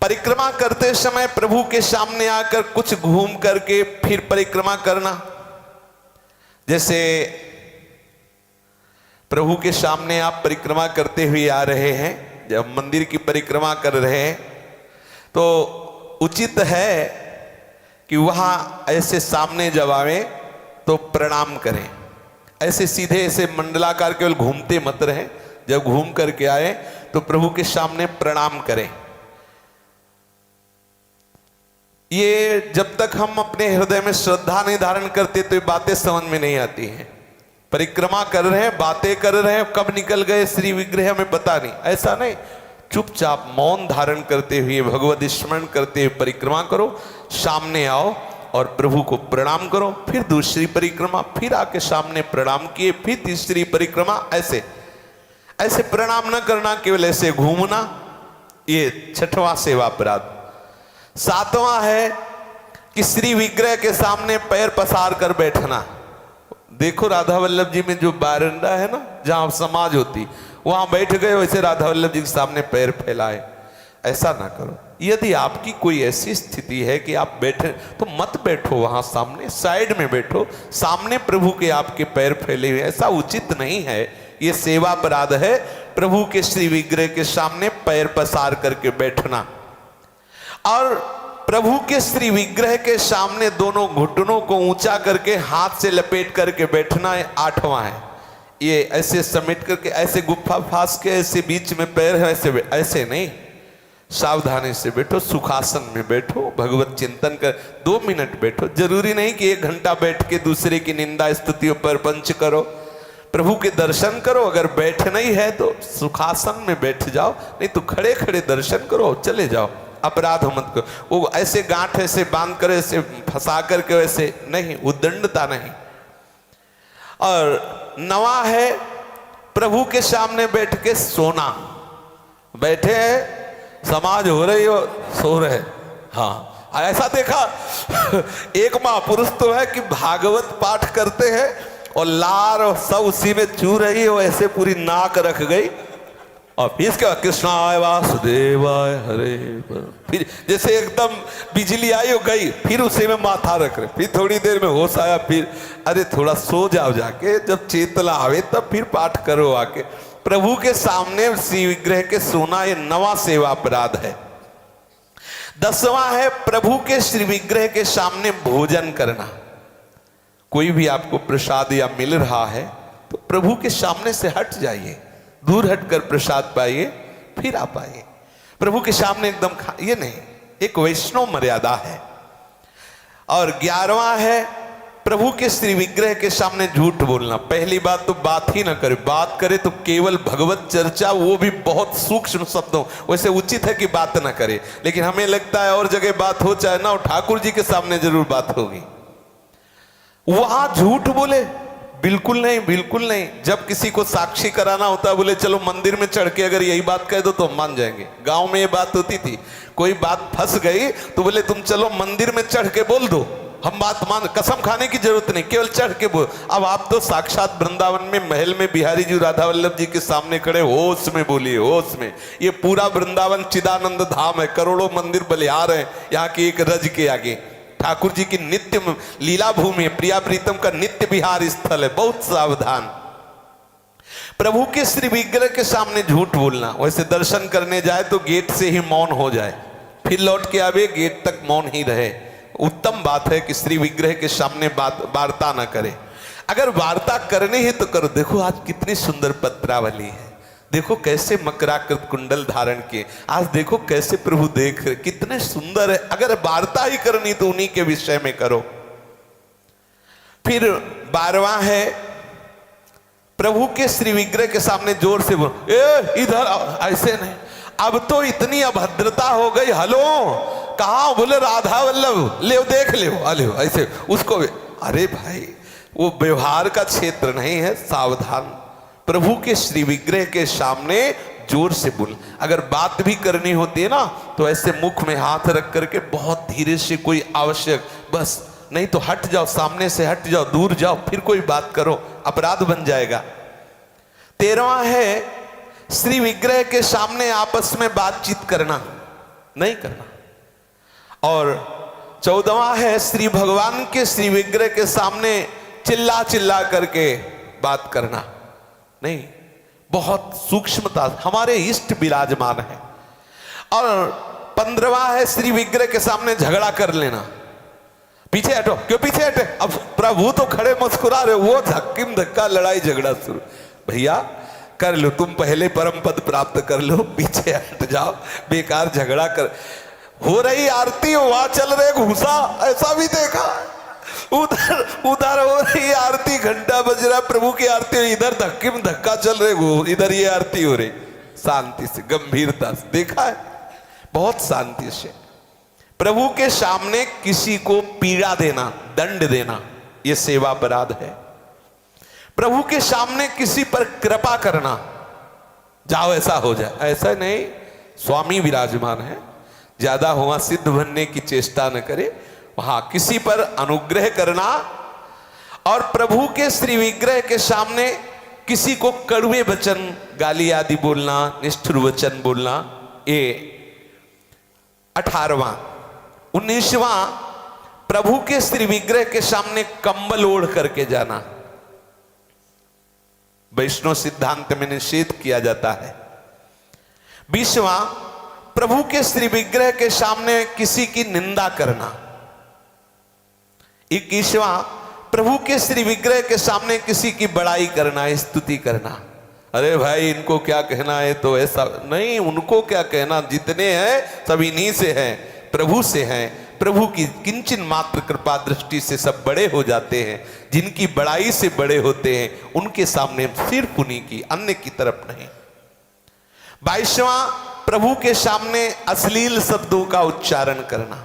परिक्रमा करते समय प्रभु के सामने आकर कुछ घूम करके फिर परिक्रमा करना। जैसे प्रभु के सामने आप परिक्रमा करते हुए आ रहे हैं, जब मंदिर की परिक्रमा कर रहे हैं तो उचित है कि वहां ऐसे सामने जब आवे तो प्रणाम करें। ऐसे सीधे ऐसे मंडलाकार केवल घूमते मत रहे, जब घूम करके आए तो प्रभु के सामने प्रणाम करें। ये जब तक हम अपने हृदय में श्रद्धा नहीं धारण करते तो ये बातें समझ में नहीं आती हैं। परिक्रमा कर रहे हैं, बातें कर रहे हैं, कब निकल गए श्री विग्रह हमें पता नहीं। ऐसा नहीं, चुपचाप मौन धारण करते हुए भगवत स्मरण करते हुए परिक्रमा करो, सामने आओ और प्रभु को प्रणाम करो। फिर दूसरी परिक्रमा, फिर आके सामने प्रणाम किए, फिर तीसरी परिक्रमा। ऐसे ऐसे प्रणाम न करना, केवल ऐसे घूमना, ये छठवां सेवा अपराध। सातवां है कि श्री विग्रह के सामने पैर पसार कर बैठना। देखो राधा वल्लभ जी में जो बारंडा है ना, जहां समाज होती, वहां बैठ गए, वैसे राधा वल्लभ जी के सामने पैर फैलाए। ऐसा ना करो। यदि आपकी कोई ऐसी स्थिति है कि आप बैठे तो मत बैठो, वहां सामने साइड में बैठो। सामने प्रभु के आपके पैर फैले हुए, ऐसा उचित नहीं है। ये सेवा अपराध है, प्रभु के श्री विग्रह के सामने पैर पसार करके बैठना। और प्रभु के श्री विग्रह के सामने दोनों घुटनों को ऊंचा करके हाथ से लपेट करके बैठना है। आठवां है, ये ऐसे समेट करके, ऐसे गुफ्फा फास के ऐसे बीच में पैर है, ऐसे नहीं, सावधानी से बैठो, सुखासन में बैठो, भगवत चिंतन कर 2 मिनट बैठो। जरूरी नहीं कि 1 घंटा बैठ के दूसरे की निंदा स्तुतियों पर पंच करो। प्रभु के दर्शन करो। अगर बैठना ही है तो सुखासन में बैठ जाओ, नहीं तो खड़े खड़े दर्शन करो, चले जाओ। अपराध मत करो। वो ऐसे गांठ ऐसे बांध कर ऐसे फंसा करके वैसे नहीं, उद्दंडता नहीं। और 9वां है प्रभु के सामने बैठ के सोना। बैठे हैं, समाज हो रही हो, सो रहे। हाँ, ऐसा देखा एक महापुरुष तो है कि भागवत पाठ करते हैं और लार और सब उसी में चू रही हो, ऐसे पूरी नाक रख गई और फिर इसके बाद कृष्णाय वासुदेवाय हरे, फिर जैसे एकदम बिजली आई हो गई, फिर उसी में माथा रख रहे। फिर थोड़ी देर में होश आया, फिर अरे थोड़ा सो जाओ जाके, जब चेतना आवे तब फिर पाठ करो आके। प्रभु के सामने श्री विग्रह के सोना, ये 9वां सेवा अपराध है। 10वां है प्रभु के श्री विग्रह के सामने भोजन करना। कोई भी आपको प्रसाद या मिल रहा है तो प्रभु के सामने से हट जाइए, दूर हटकर प्रसाद पाइए, फिर आप आइए। प्रभु के सामने एकदम ये नहीं, एक वैष्णव मर्यादा है। और 11वां है प्रभु के श्री विग्रह के सामने झूठ बोलना। पहली बात तो बात ही ना करे, बात करे तो केवल भगवत चर्चा, वो भी बहुत सूक्ष्म शब्दों। वैसे उचित है कि बात ना करे, लेकिन हमें लगता है और जगह बात हो चाहे ना हो, ठाकुर जी के सामने जरूर बात होगी। वहां झूठ बोले, बिल्कुल नहीं, बिल्कुल नहीं। जब किसी को साक्षी कराना होता है, बोले चलो मंदिर में चढ़ के अगर यही बात कह दो तो हम मान जाएंगे। गांव में ये बात होती थी, कोई बात फंस गई तो बोले तुम चलो मंदिर में चढ़ के बोल दो, हम बात मान, कसम खाने की जरूरत नहीं, केवल चढ़ के बोल। अब आप तो साक्षात वृंदावन में महल में बिहारी जी राधा वल्लभ जी के सामने खड़े, होश में बोलिए, होश में। ये पूरा वृंदावन चिदानंद धाम है, करोड़ों मंदिर बलिहार हैं यहाँ की एक रज के आगे। ठाकुर जी की नित्य लीला भूमि है, प्रिया प्रीतम का नित्य विहार स्थल है। बहुत सावधान। प्रभु के श्री विग्रह के सामने झूठ बोलना। वैसे दर्शन करने जाए तो गेट से ही मौन हो जाए, फिर लौट के आवे, गेट तक मौन ही रहे। उत्तम बात है कि श्री विग्रह के सामने वार्ता ना करे। अगर वार्ता करनी है तो करो। देखो आज कितनी सुंदर पत्रावली है, देखो कैसे मकराकृत कुंडल धारण किए, आज देखो कैसे प्रभु देख रहे, कितने सुंदर है। अगर वार्ता ही करनी तो उन्हीं के विषय में करो। फिर 12वां है प्रभु के श्री विग्रह के सामने जोर से बोलो, ए इधर, ऐसे नहीं। अब तो इतनी अभद्रता हो गई, हलो कहा, बोले राधा वल्लभ, ले देख ले, ऐसे उसको। अरे भाई वो व्यवहार का क्षेत्र नहीं है, सावधान। प्रभु के श्री विग्रह के सामने जोर से बोल। अगर बात भी करनी होती है ना तो ऐसे मुख में हाथ रख करके बहुत धीरे से, कोई आवश्यक बस, नहीं तो हट जाओ, सामने से हट जाओ, दूर जाओ, फिर कोई बात करो, अपराध बन जाएगा। 13वां है श्री विग्रह के सामने आपस में बातचीत करना। नहीं करना। और 14वां है श्री भगवान के श्री विग्रह के सामने चिल्ला चिल्ला करके बात करना नहीं, बहुत सूक्ष्मता, हमारे इष्ट विराजमान है। और 15वां है श्री विग्रह के सामने झगड़ा कर लेना, पीछे हटो, क्यों पीछे हटे, अब प्रभु तो खड़े मुस्कुरा रहे, वो धक्किम धक्का लड़ाई झगड़ा शुरू। भैया कर लो, तुम पहले परम पद प्राप्त कर लो, पीछे हट जाओ, बेकार झगड़ा कर। हो रही आरती, वहां चल रहे घूसा, ऐसा भी देखा, उधर हो रही आरती, घंटा बज रहा प्रभु की आरती, इधर धक्किम धक्का चल रहे, इधर ये आरती हो रही, शांति से गंभीरता से देखा है, बहुत शांति से। प्रभु के सामने किसी को पीड़ा देना, दंड देना, यह सेवा अपराध है। प्रभु के सामने किसी पर कृपा करना, जाओ ऐसा हो जाए, ऐसा नहीं, स्वामी विराजमान है, ज्यादा हुआ सिद्ध बनने की चेष्टा न करे, वहां किसी पर अनुग्रह करना। और प्रभु के श्री विग्रह के सामने किसी को कड़वे वचन, गाली आदि बोलना, निष्ठुर वचन बोलना, ये 18वां। 19वां, प्रभु के श्री विग्रह के सामने कंबल ओढ़ करके जाना, वैष्णव सिद्धांत में निषेध किया जाता है। 20वां, प्रभु के श्री विग्रह के सामने किसी की निंदा करना। 21वां, प्रभु के श्री विग्रह के सामने किसी की बड़ाई करना, स्तुति करना। अरे भाई इनको क्या कहना है, तो ऐसा नहीं, उनको क्या कहना, जितने हैं सब इन्हीं से हैं, प्रभु से हैं। प्रभु की किंचन मात्र कृपा दृष्टि से सब बड़े हो जाते हैं, जिनकी बड़ाई से बड़े होते हैं उनके सामने सिर पुनी की, अन्य की तरफ नहीं। 22वां, प्रभु के सामने अश्लील शब्दों का उच्चारण करना।